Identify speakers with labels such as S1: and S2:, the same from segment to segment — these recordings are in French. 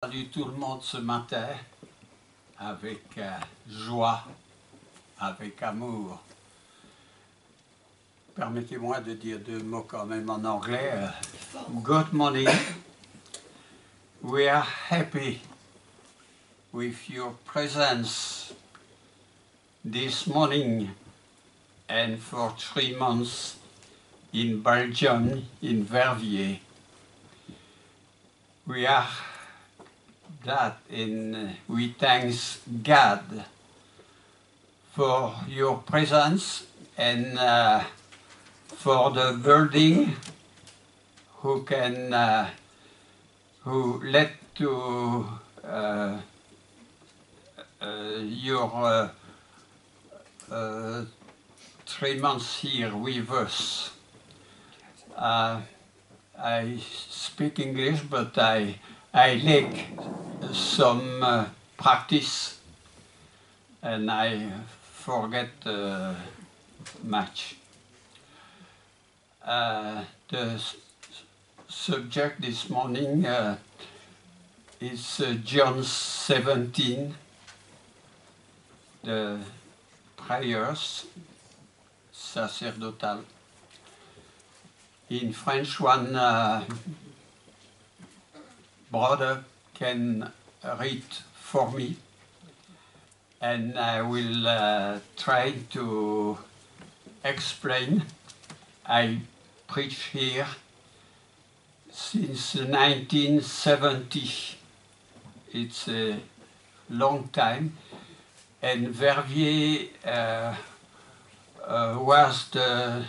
S1: Salut tout le monde ce matin, avec joie, avec amour. Permettez-moi de dire deux mots quand même en anglais. Good morning. We are happy with your presence this morning and for 3 months in Belgium, in Verviers. We are glad and we thank God for your presence and for the building who led to your 3 months here with us. I speak English, but I lack some practice, and I forget much. The subject this morning is John 17, the prayers sacerdotales. In French, one brother can read for me, and I will try to explain. I preach here since 1970. It's a long time, and Verviers was the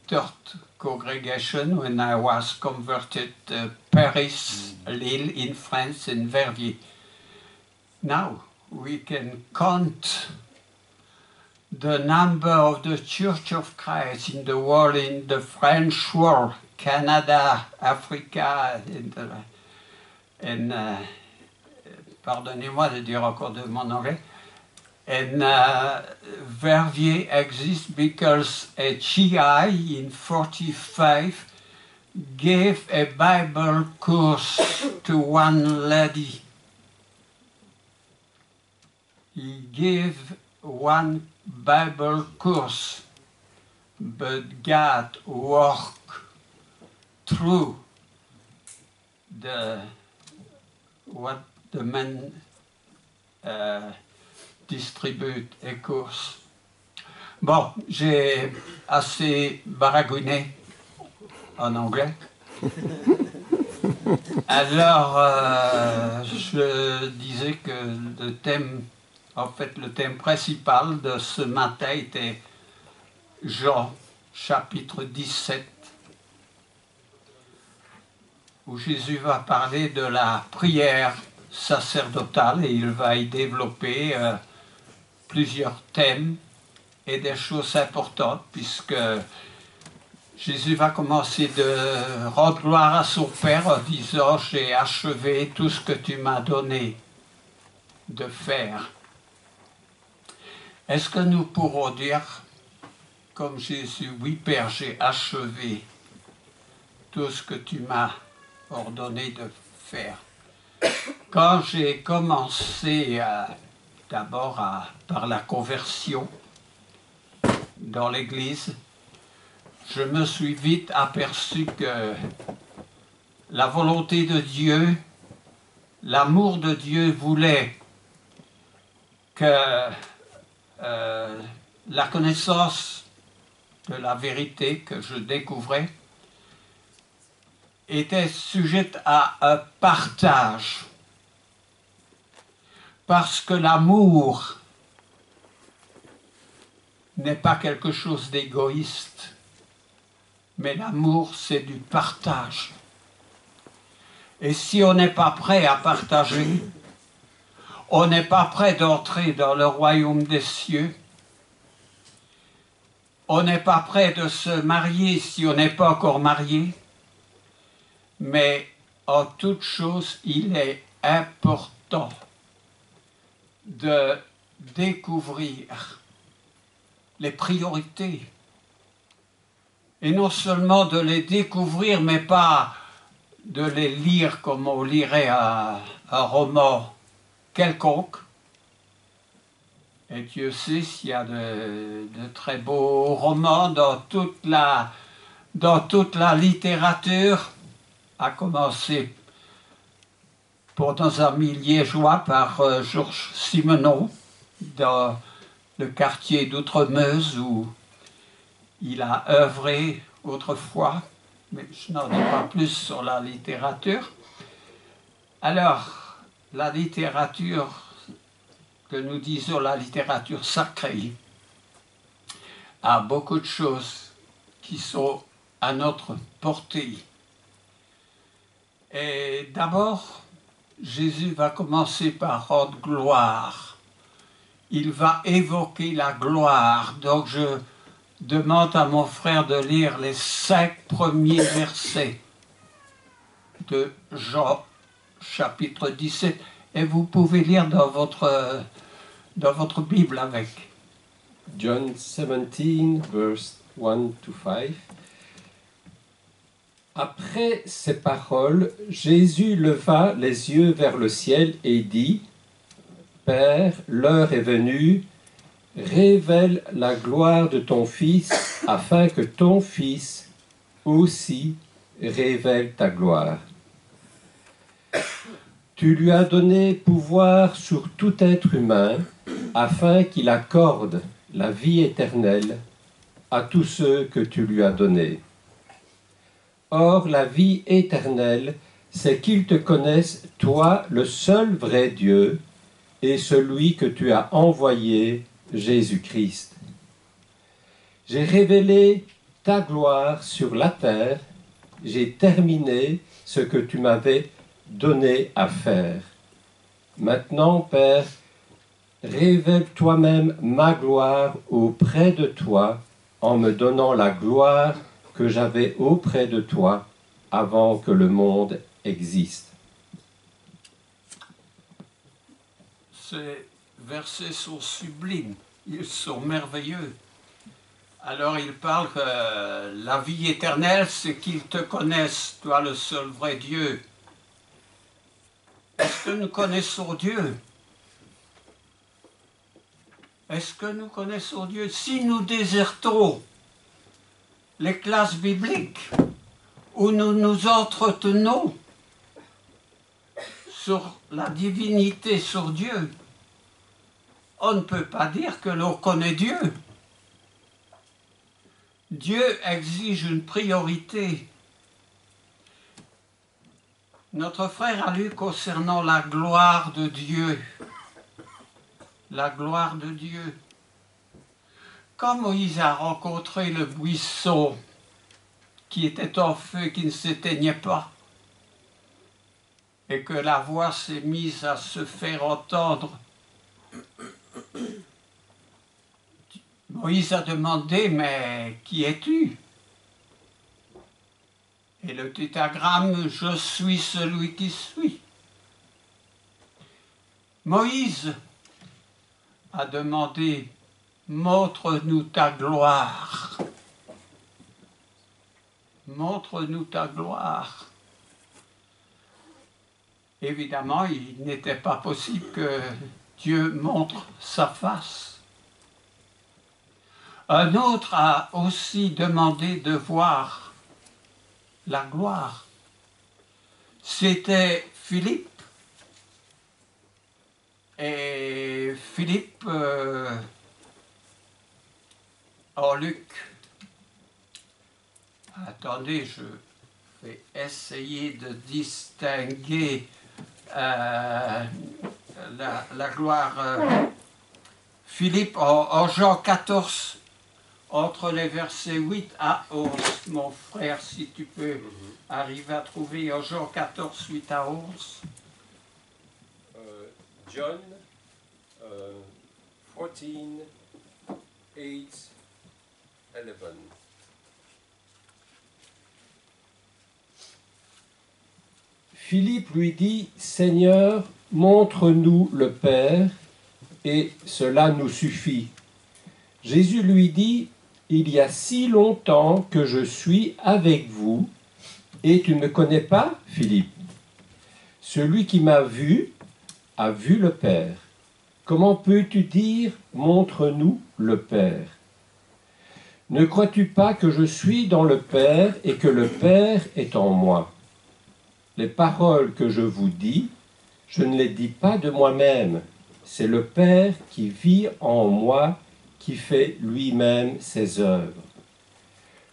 S1: third congregation when I was converted to Paris, Lille in France, and Verviers. Now we can count the number of the Church of Christ in the world, in the French world, Canada, Africa, and pardonnez-moi de dire encore de mon anglais. And Verviers exists because a GI in 45 gave a Bible course to one lady. He gave one Bible course, but God worked through what the man distribute a course. Bon, j'ai assez baragouiné en anglais. Alors, je disais que le thème principal de ce matin était Jean, chapitre 17, où Jésus va parler de la prière sacerdotale et il va y développer plusieurs thèmes et des choses importantes, puisque Jésus va commencer de rendre gloire à son Père en disant « J'ai achevé tout ce que tu m'as donné de faire ». Est-ce que nous pourrons dire, comme Jésus, « Oui, Père, j'ai achevé tout ce que tu m'as ordonné de faire ». Quand j'ai commencé d'abord par la conversion dans l'Église, je me suis vite aperçu que la volonté de Dieu, l'amour de Dieu voulait que la connaissance de la vérité que je découvrais était sujette à un partage. Parce que l'amour n'est pas quelque chose d'égoïste, mais l'amour, c'est du partage. Et si on n'est pas prêt à partager, on n'est pas prêt d'entrer dans le royaume des cieux, on n'est pas prêt de se marier si on n'est pas encore marié, mais en toute chose, il est important de découvrir les priorités. Et non seulement de les découvrir, mais pas de les lire comme on lirait un roman quelconque. Et Dieu sait s'il y a de très beaux romans dans toute la littérature, à commencer pour nos amis liégeois par Georges Simenon, dans le quartier d'Outremeuse où il a œuvré autrefois, mais je n'en dis pas plus sur la littérature. Alors, la littérature, que nous disons la littérature sacrée, a beaucoup de choses qui sont à notre portée. Et d'abord, Jésus va commencer par rendre gloire. Il va évoquer la gloire. Donc je demande à mon frère de lire les 5 premiers versets de Jean chapitre 17. Et vous pouvez lire dans votre Bible avec.
S2: John 17, verse 1 to 5. Après ces paroles, Jésus leva les yeux vers le ciel et dit, « Père, l'heure est venue, révèle la gloire de ton Fils, afin que ton Fils aussi révèle ta gloire. Tu lui as donné pouvoir sur tout être humain, afin qu'il accorde la vie éternelle à tous ceux que tu lui as donnés. Or, la vie éternelle, c'est qu'ils te connaissent, toi, le seul vrai Dieu, et celui que tu as envoyé, Jésus-Christ. J'ai révélé ta gloire sur la terre, j'ai terminé ce que tu m'avais donné à faire. Maintenant, Père, révèle toi-même ma gloire auprès de toi, en me donnant la gloire que j'avais auprès de toi avant que le monde existe. »
S1: Ces versets sont sublimes, ils sont merveilleux. Alors il parle que la vie éternelle, c'est qu'ils te connaissent, toi le seul vrai Dieu. Est-ce que nous connaissons Dieu? Est-ce que nous connaissons Dieu? Si nous désertons les classes bibliques où nous nous entretenons sur la divinité, sur Dieu, on ne peut pas dire que l'on connaît Dieu. Dieu exige une priorité. Notre frère a lu concernant la gloire de Dieu. La gloire de Dieu. Quand Moïse a rencontré le buisson qui était en feu, qui ne s'éteignait pas, et que la voix s'est mise à se faire entendre, Moïse a demandé, mais qui es-tu? Et le tétragramme, je suis celui qui suis. Moïse a demandé, montre-nous ta gloire. Montre-nous ta gloire. Évidemment, il n'était pas possible que Dieu montre sa face. Un autre a aussi demandé de voir la gloire. C'était Philippe. Et Philippe, en Luc, attendez, je vais essayer de distinguer la gloire. Philippe, en Jean 14, entre les versets 8 à 11, mon frère, si tu peux arriver à trouver en Jean 14, 8 à 11.
S2: John 14, 8, 11. Philippe lui dit, « Seigneur, montre-nous le Père, et cela nous suffit. » Jésus lui dit, « Il y a si longtemps que je suis avec vous, Et tu ne me connais pas, Philippe? Celui qui m'a vu a vu le Père. Comment peux-tu dire, montre-nous le Père? Ne crois-tu pas que je suis dans le Père et que le Père est en moi? Les paroles que je vous dis, je ne les dis pas de moi-même. C'est le Père qui vit en moi, qui fait lui-même ses œuvres.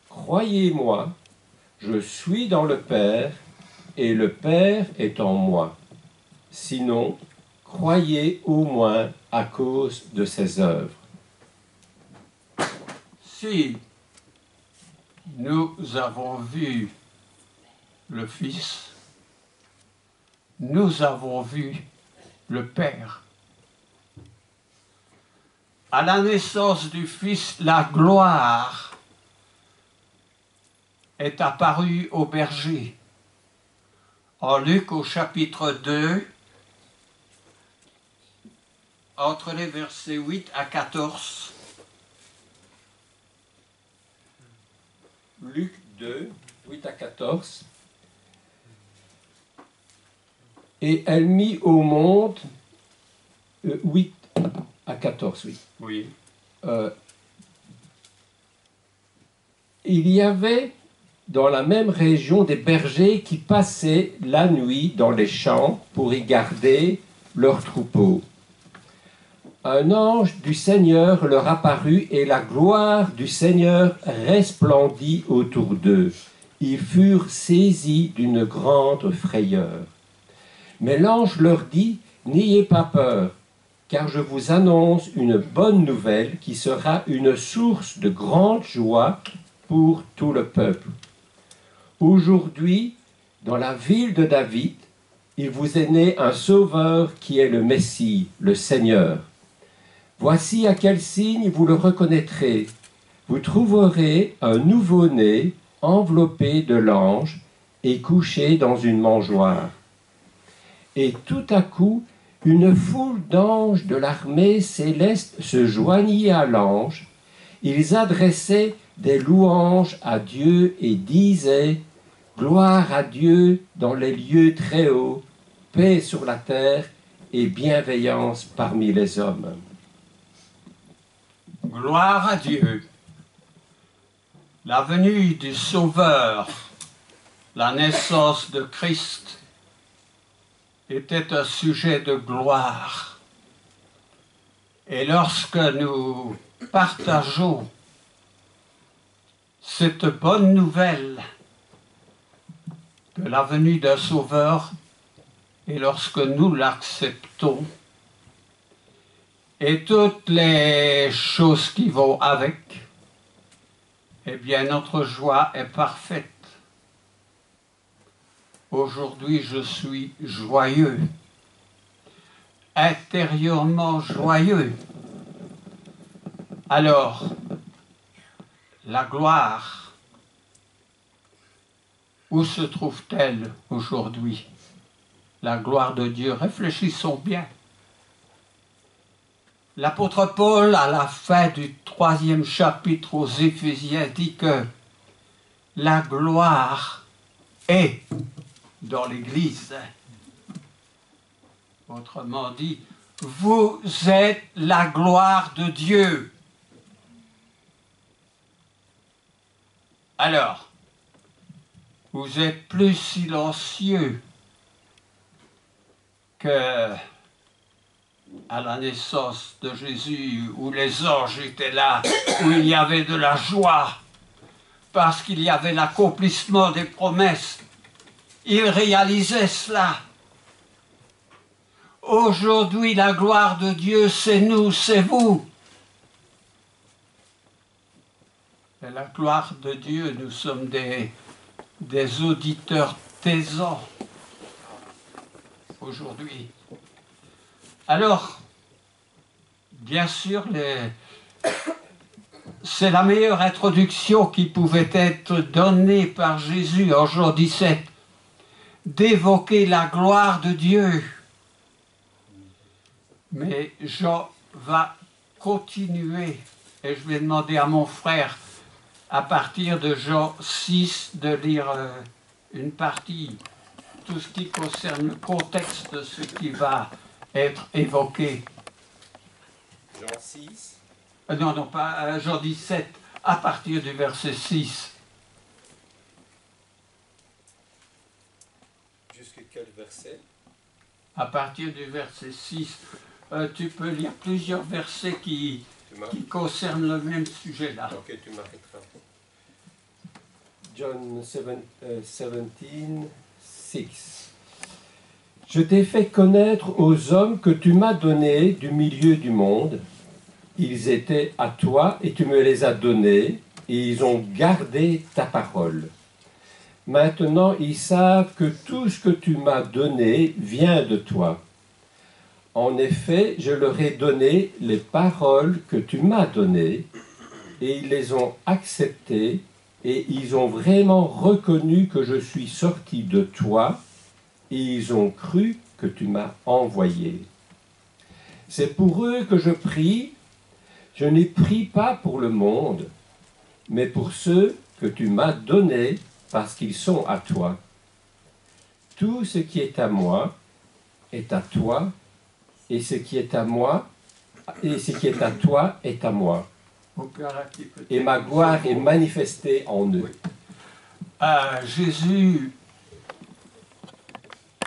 S2: Croyez-moi, je suis dans le Père et le Père est en moi. Sinon, croyez au moins à cause de ses œuvres.
S1: Si nous avons vu le Fils, nous avons vu le Père. À la naissance du Fils, la gloire est apparue au berger. En Luc au chapitre 2, entre les versets 8 à 14.
S2: Luc 2, 8 à 14. Et elle mit au monde 8 à 14, oui.
S1: Oui.
S2: Il y avait dans la même région des bergers qui passaient la nuit dans les champs pour y garder leurs troupeaux. Un ange du Seigneur leur apparut et la gloire du Seigneur resplendit autour d'eux. Ils furent saisis d'une grande frayeur. Mais l'ange leur dit, « N'ayez pas peur, car je vous annonce une bonne nouvelle qui sera une source de grande joie pour tout le peuple. Aujourd'hui, dans la ville de David, il vous est né un sauveur qui est le Messie, le Seigneur. Voici à quel signe vous le reconnaîtrez. Vous trouverez un nouveau-né enveloppé de langes et couché dans une mangeoire. » Et tout à coup, une foule d'anges de l'armée céleste se joignit à l'ange. Ils adressaient des louanges à Dieu et disaient « Gloire à Dieu dans les lieux très hauts, paix sur la terre et bienveillance parmi les hommes. »
S1: Gloire à Dieu. La venue du Sauveur, la naissance de Christ, était un sujet de gloire. Et lorsque nous partageons cette bonne nouvelle de la venue d'un Sauveur, et lorsque nous l'acceptons, et toutes les choses qui vont avec, eh bien notre joie est parfaite. Aujourd'hui, je suis joyeux, intérieurement joyeux. Alors, la gloire, où se trouve-t-elle aujourd'hui? La gloire de Dieu, réfléchissons bien. L'apôtre Paul, à la fin du 3e chapitre aux Éphésiens, dit que la gloire est dans l'Église. Autrement dit, vous êtes la gloire de Dieu. Alors, vous êtes plus silencieux que à la naissance de Jésus, où les anges étaient là, où il y avait de la joie, parce qu'il y avait l'accomplissement des promesses. Ils réalisaient cela. Aujourd'hui, la gloire de Dieu, c'est nous, c'est vous. Et la gloire de Dieu, nous sommes des auditeurs taisants aujourd'hui. Alors, bien sûr, c'est la meilleure introduction qui pouvait être donnée par Jésus en Jean 17, d'évoquer la gloire de Dieu. Mais Jean va continuer, et je vais demander à mon frère, à partir de Jean 6, de lire une partie, tout ce qui concerne le contexte de ce qui va être évoqué.
S2: Jean 6.
S1: Non, pas Jean 17, à partir du verset 6.
S2: Jusqu'à quel verset?
S1: À partir du verset 6, tu peux lire plusieurs versets qui concernent le même sujet là.
S2: Ok, tu m'arrêteras. John 17, 6. Je t'ai fait connaître aux hommes que tu m'as donnés du milieu du monde. Ils étaient à toi et tu me les as donnés, et ils ont gardé ta parole. Maintenant, ils savent que tout ce que tu m'as donné vient de toi. En effet, je leur ai donné les paroles que tu m'as données, et ils les ont acceptées, et ils ont vraiment reconnu que je suis sorti de toi, et ils ont cru que tu m'as envoyé. C'est pour eux que je prie. Je ne prie pas pour le monde, mais pour ceux que tu m'as donnés, parce qu'ils sont à toi. Tout ce qui est à moi est à toi, et ce qui est à moi, et ce qui est à toi est à moi. Et ma gloire est manifestée en eux.
S1: Jésus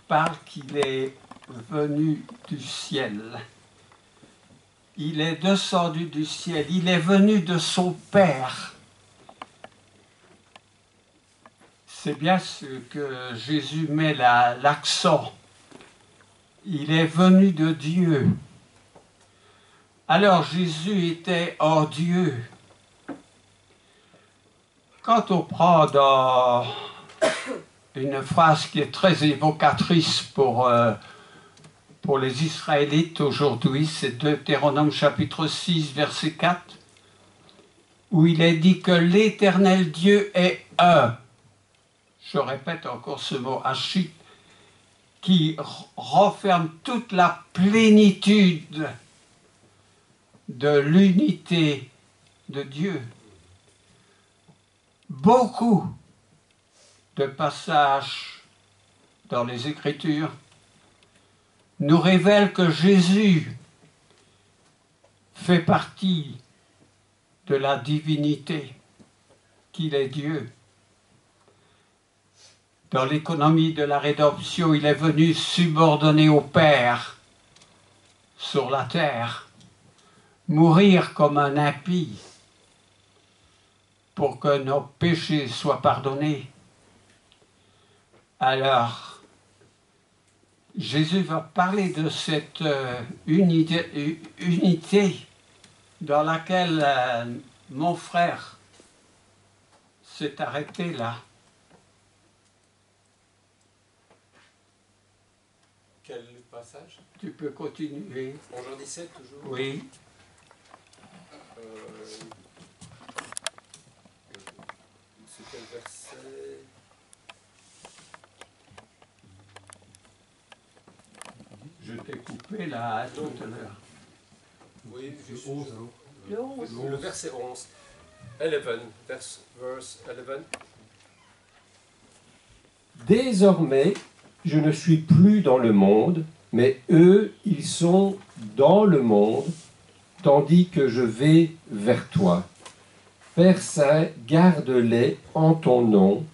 S1: parle qu'il est venu du ciel. Il est descendu du ciel. Il est venu de son Père. C'est bien ce que Jésus met l'accent. Il est venu de Dieu. Alors Jésus était en Dieu. Quand on prend dans une phrase qui est très évocatrice pour les Israélites aujourd'hui, c'est Deutéronome chapitre 6, verset 4, où il est dit que l'Éternel Dieu est un. Je répète encore ce mot, Hachit, qui renferme toute la plénitude de l'unité de Dieu. Beaucoup de passages dans les Écritures nous révèlent que Jésus fait partie de la divinité, qu'il est Dieu. Dans l'économie de la rédemption, il est venu subordonner au Père sur la terre, mourir comme un impie pour que nos péchés soient pardonnés. Alors, Jésus va parler de cette unité dans laquelle mon frère s'est arrêté là.
S2: Quel passage?
S1: Tu peux continuer.
S2: En Jean 17 toujours?
S1: Oui.
S2: C'est quel verset?
S1: Je t'ai coupé là tout à l'heure.
S2: Oui, juste
S3: Le 11 alors.
S2: le verset 11. 11, verse 11. Désormais, je ne suis plus dans le monde, mais eux, ils sont dans le monde, tandis que je vais vers toi. Père Saint, garde-les en ton nom,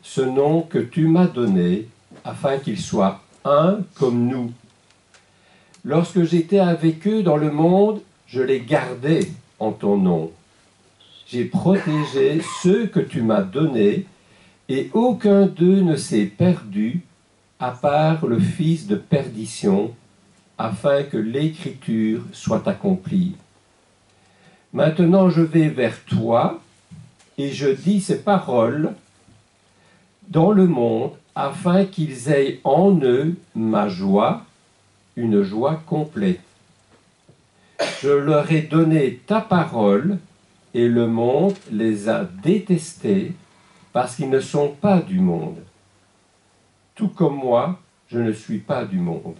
S2: ce nom que tu m'as donné, afin qu'ils soient un comme nous. Lorsque j'étais avec eux dans le monde, je les gardais en ton nom. J'ai protégé ceux que tu m'as donnés, et aucun d'eux ne s'est perdu, à part le fils de perdition, afin que l'écriture soit accomplie. Maintenant je vais vers toi, et je dis ces paroles dans le monde, afin qu'ils aient en eux ma joie, une joie complète. Je leur ai donné ta parole, et le monde les a détestés, parce qu'ils ne sont pas du monde. Tout comme moi, je ne suis pas du monde.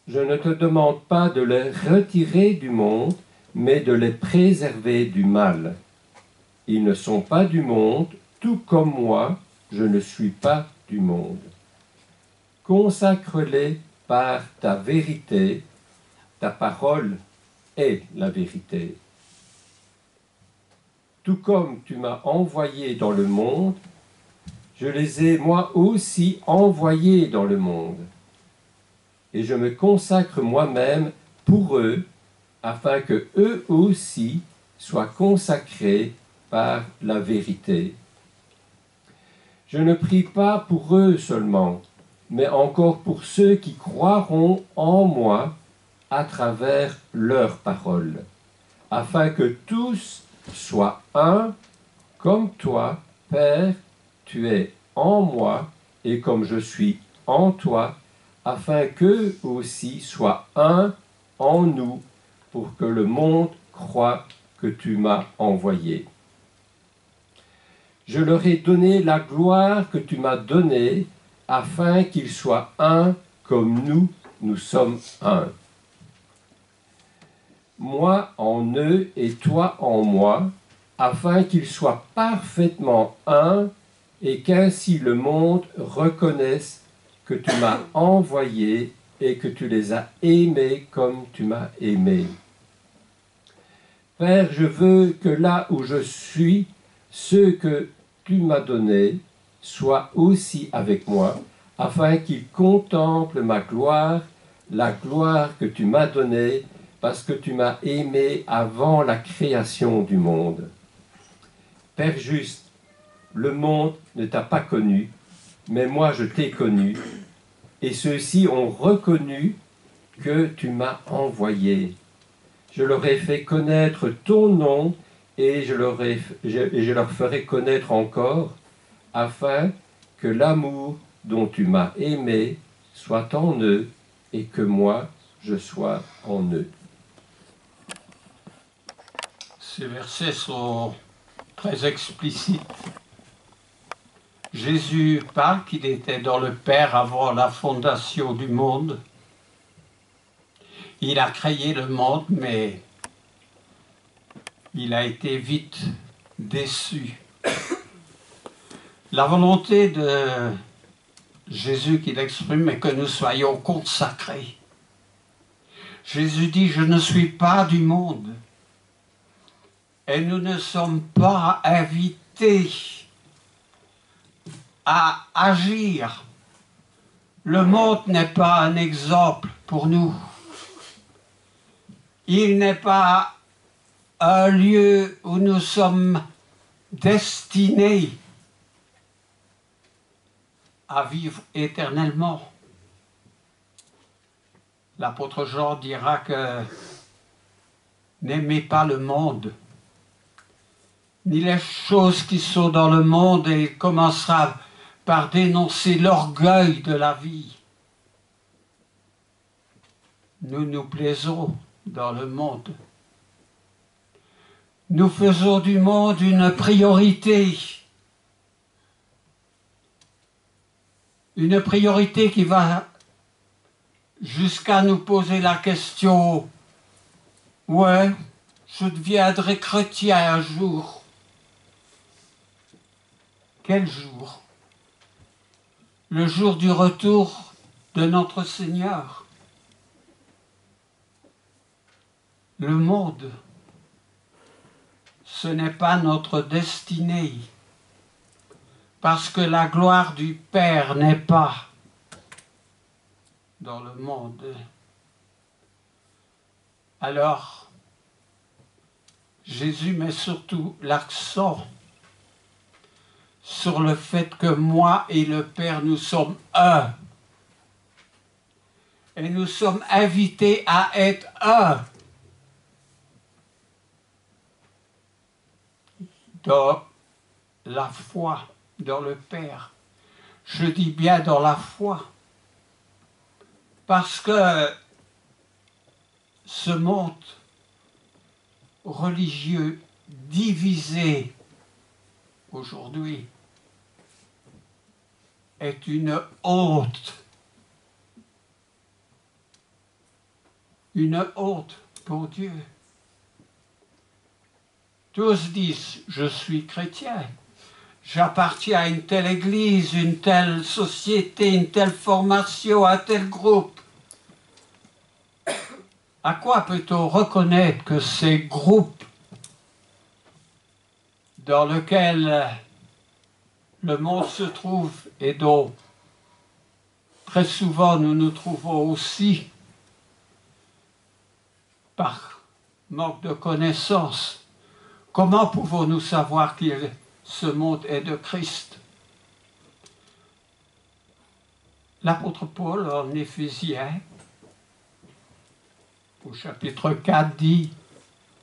S2: Je ne te demande pas de les retirer du monde, mais de les préserver du mal. Ils ne sont pas du monde, tout comme moi, je ne suis pas du monde. Consacre-les par ta vérité, ta parole est la vérité. Tout comme tu m'as envoyé dans le monde, je les ai moi aussi envoyés dans le monde. Et je me consacre moi-même pour eux, afin que eux aussi soient consacrés par la vérité. Je ne prie pas pour eux seulement, mais encore pour ceux qui croiront en moi à travers leur parole, afin que tous soient un, comme toi, Père, tu es en moi, et comme je suis en toi, afin qu'eux aussi soient un en nous, pour que le monde croie que tu m'as envoyé. Je leur ai donné la gloire que tu m'as donnée, afin qu'ils soient un comme nous sommes un. Moi en eux et toi en moi, afin qu'ils soient parfaitement un, et qu'ainsi le monde reconnaisse que tu m'as envoyé et que tu les as aimés comme tu m'as aimé. Père, je veux que là où je suis, ceux que tu m'as donnés soient aussi avec moi, afin qu'ils contemplent ma gloire, la gloire que tu m'as donnée, parce que tu m'as aimé avant la création du monde. Père juste, le monde ne t'a pas connu, mais moi je t'ai connu, et ceux-ci ont reconnu que tu m'as envoyé. Je leur ai fait connaître ton nom, et je leur ferai connaître encore, afin que l'amour dont tu m'as aimé soit en eux, et que moi je sois en eux.
S1: Ces versets sont très explicites. Jésus parle qu'il était dans le Père avant la fondation du monde. Il a créé le monde, mais il a été vite déçu. La volonté de Jésus qu'il exprime est que nous soyons consacrés. Jésus dit, je ne suis pas du monde. Et nous ne sommes pas invités à agir. Le monde n'est pas un exemple pour nous. Il n'est pas un lieu où nous sommes destinés à vivre éternellement. L'apôtre Jean dira que n'aimez pas le monde, ni les choses qui sont dans le monde, et il commencera par dénoncer l'orgueil de la vie. Nous nous plaisons dans le monde. Nous faisons du monde une priorité qui va jusqu'à nous poser la question, ouais, je deviendrai chrétien un jour. Quel jour? Le jour du retour de notre Seigneur. Le monde, ce n'est pas notre destinée, parce que la gloire du Père n'est pas dans le monde. Alors, Jésus met surtout l'accent sur le fait que moi et le Père, nous sommes un. Et nous sommes invités à être un. Dans la foi, dans le Père. Je dis bien dans la foi. Parce que ce monde religieux divisé aujourd'hui est une honte. Une honte pour Dieu. Tous disent, je suis chrétien, j'appartiens à une telle église, une telle société, une telle formation, un tel groupe. À quoi peut-on reconnaître que ces groupes dans lesquels le monde se trouve et dont très souvent nous nous trouvons aussi par manque de connaissances, comment pouvons-nous savoir que ce monde est de Christ? L'apôtre Paul en Éphésiens, au chapitre 4, dit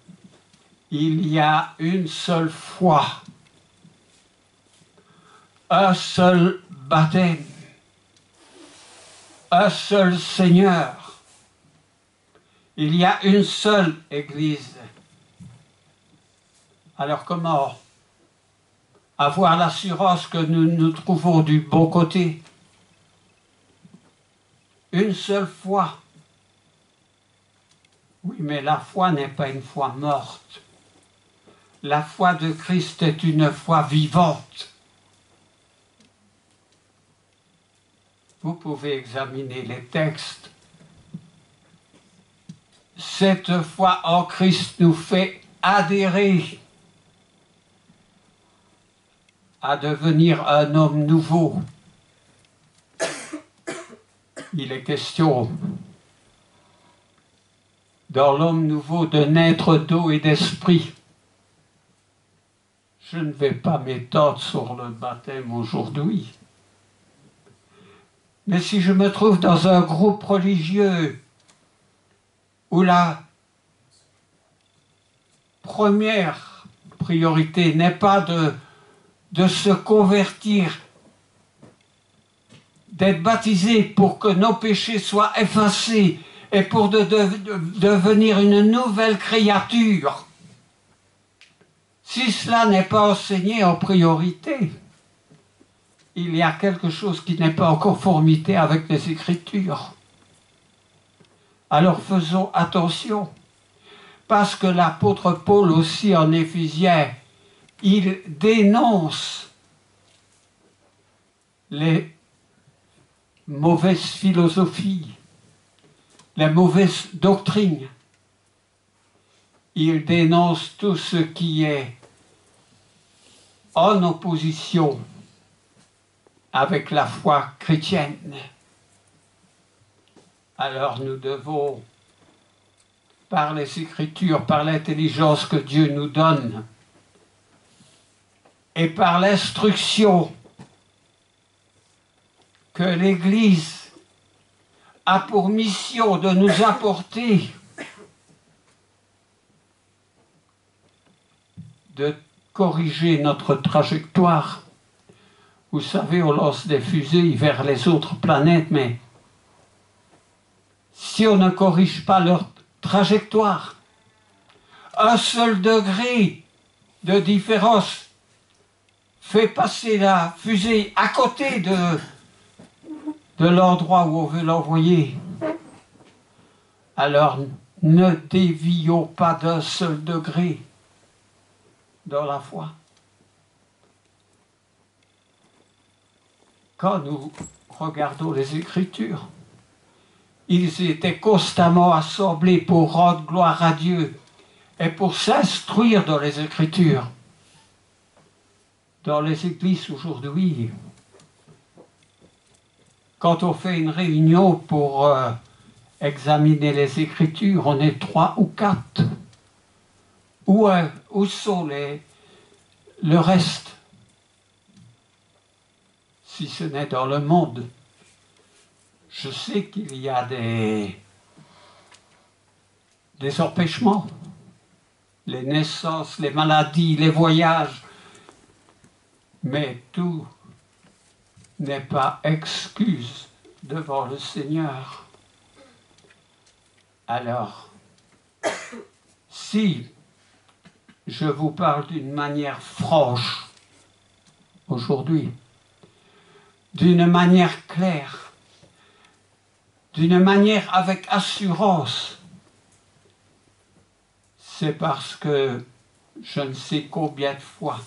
S1: « Il y a une seule foi, un seul baptême, un seul Seigneur. Il y a une seule Église. » Alors comment avoir l'assurance que nous nous trouvons du bon côté? Une seule foi. Oui, mais la foi n'est pas une foi morte. La foi de Christ est une foi vivante. Vous pouvez examiner les textes. Cette foi en Christ nous fait adhérer à devenir un homme nouveau. Il est question dans l'homme nouveau de naître d'eau et d'esprit. Je ne vais pas m'étendre sur le baptême aujourd'hui. Mais si je me trouve dans un groupe religieux où la première priorité n'est pas de se convertir, d'être baptisé pour que nos péchés soient effacés et pour devenir une nouvelle créature, si cela n'est pas enseigné en priorité, il y a quelque chose qui n'est pas en conformité avec les Écritures. Alors faisons attention, parce que l'apôtre Paul aussi en Éphésiens, il dénonce les mauvaises philosophies, les mauvaises doctrines. Il dénonce tout ce qui est en opposition avec la foi chrétienne. Alors nous devons, par les Écritures, par l'intelligence que Dieu nous donne, et par l'instruction que l'Église a pour mission de nous apporter, de corriger notre trajectoire. Vous savez, on lance des fusées vers les autres planètes, mais si on ne corrige pas leur trajectoire, un seul degré de différence fait passer la fusée à côté de l'endroit où on veut l'envoyer. Alors, ne dévions pas d'un seul degré dans la foi. Quand nous regardons les Écritures, ils étaient constamment assemblés pour rendre gloire à Dieu et pour s'instruire dans les Écritures. Dans les églises aujourd'hui, quand on fait une réunion pour examiner les Écritures, on est 3 ou 4. Où sont le reste? Si ce n'est dans le monde. Je sais qu'il y a des empêchements, les naissances, les maladies, les voyages, mais tout n'est pas excuse devant le Seigneur. Alors, si je vous parle d'une manière franche aujourd'hui, d'une manière claire, d'une manière avec assurance, c'est parce que je ne sais combien de fois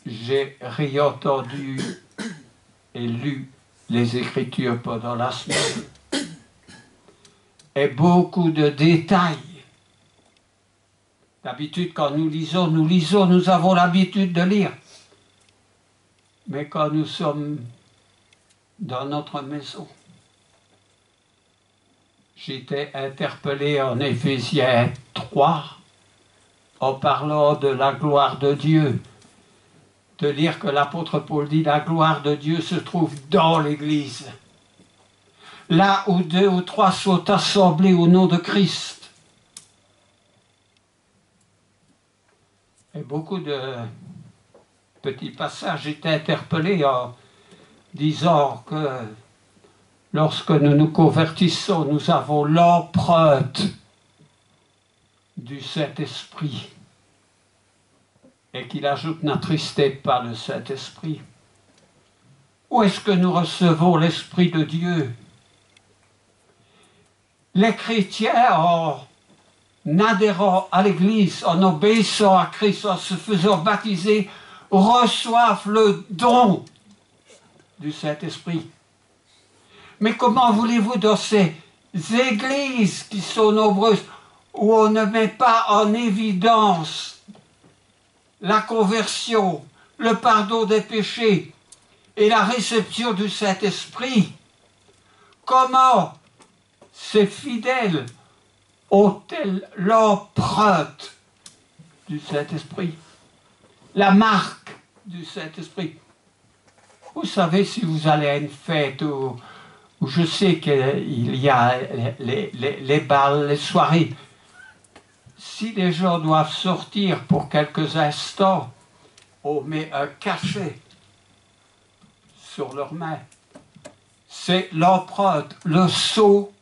S1: j'ai réentendu et lu les Écritures pendant la semaine. Et beaucoup de détails. D'habitude, quand nous lisons, nous avons l'habitude de lire. Mais quand nous sommes dans notre maison, j'étais interpellé en Éphésiens 3, en parlant de la gloire de Dieu, de lire que l'apôtre Paul dit la gloire de Dieu se trouve dans l'Église. Là où 2 ou 3 sont assemblés au nom de Christ. Et beaucoup de petits passages étaient interpellés en disant que lorsque nous nous convertissons, nous avons l'empreinte du Saint-Esprit. Et qu'il ajoute n'attristez pas le Saint-Esprit. Où est-ce que nous recevons l'Esprit de Dieu? Les chrétiens, en adhérant à l'Église, en obéissant à Christ, en se faisant baptiser, reçoivent le don du Saint-Esprit. Mais comment voulez-vous dans ces églises qui sont nombreuses, où on ne met pas en évidence la conversion, le pardon des péchés et la réception du Saint-Esprit, comment ces fidèles ont-elles l'empreinte du Saint-Esprit, la marque du Saint-Esprit? Vous savez, si vous allez à une fête où je sais qu'il y a les bals, les soirées, si les gens doivent sortir pour quelques instants, on met un cachet sur leurs mains. C'est l'empreinte, le sceau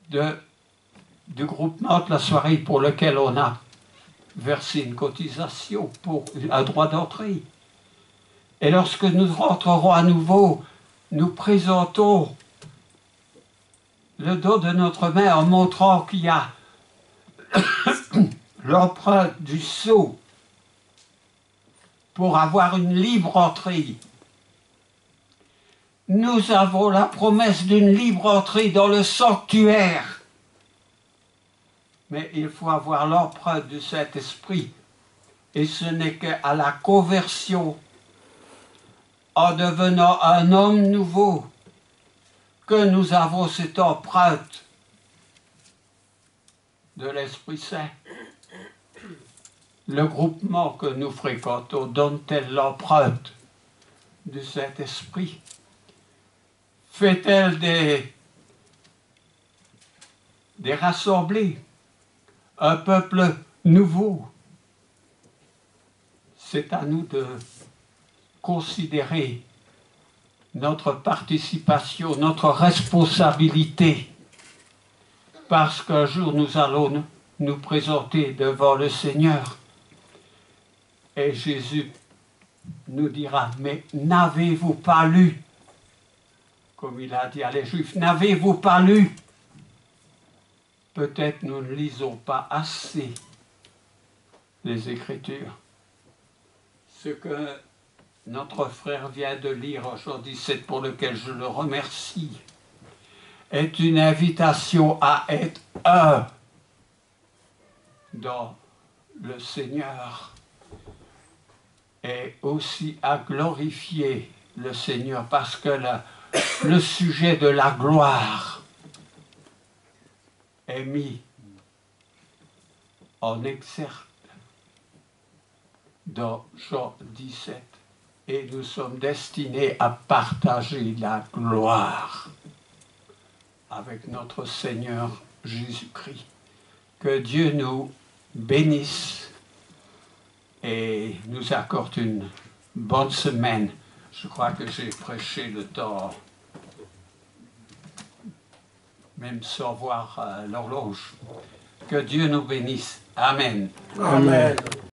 S1: du groupement de la soirée pour lequel on a versé une cotisation pour un droit d'entrée. Et lorsque nous rentrerons à nouveau, nous présentons le dos de notre main en montrant qu'il y a l'empreinte du sceau pour avoir une libre entrée. Nous avons la promesse d'une libre entrée dans le sanctuaire. Mais il faut avoir l'empreinte du Saint-Esprit. Et ce n'est qu'à la conversion, en devenant un homme nouveau, que nous avons cette empreinte de l'Esprit Saint. Le groupement que nous fréquentons donne-t-elle l'empreinte du Saint-Esprit? Fait-elle des rassemblés, un peuple nouveau? C'est à nous de considérer notre participation, notre responsabilité, parce qu'un jour nous allons nous présenter devant le Seigneur. Et Jésus nous dira, mais n'avez-vous pas lu, comme il a dit à les Juifs, n'avez-vous pas lu? Peut-être nous ne lisons pas assez les Écritures. Ce que notre frère vient de lire aujourd'hui, c'est pour lequel je le remercie, est une invitation à être un dans le Seigneur et aussi à glorifier le Seigneur, parce que le sujet de la gloire est mis en exergue dans Jean 17. Et nous sommes destinés à partager la gloire avec notre Seigneur Jésus-Christ. Que Dieu nous bénisse et nous accorde une bonne semaine. Je crois que j'ai prêché le temps, même sans voir l'horloge. Que Dieu nous bénisse. Amen.
S3: Amen.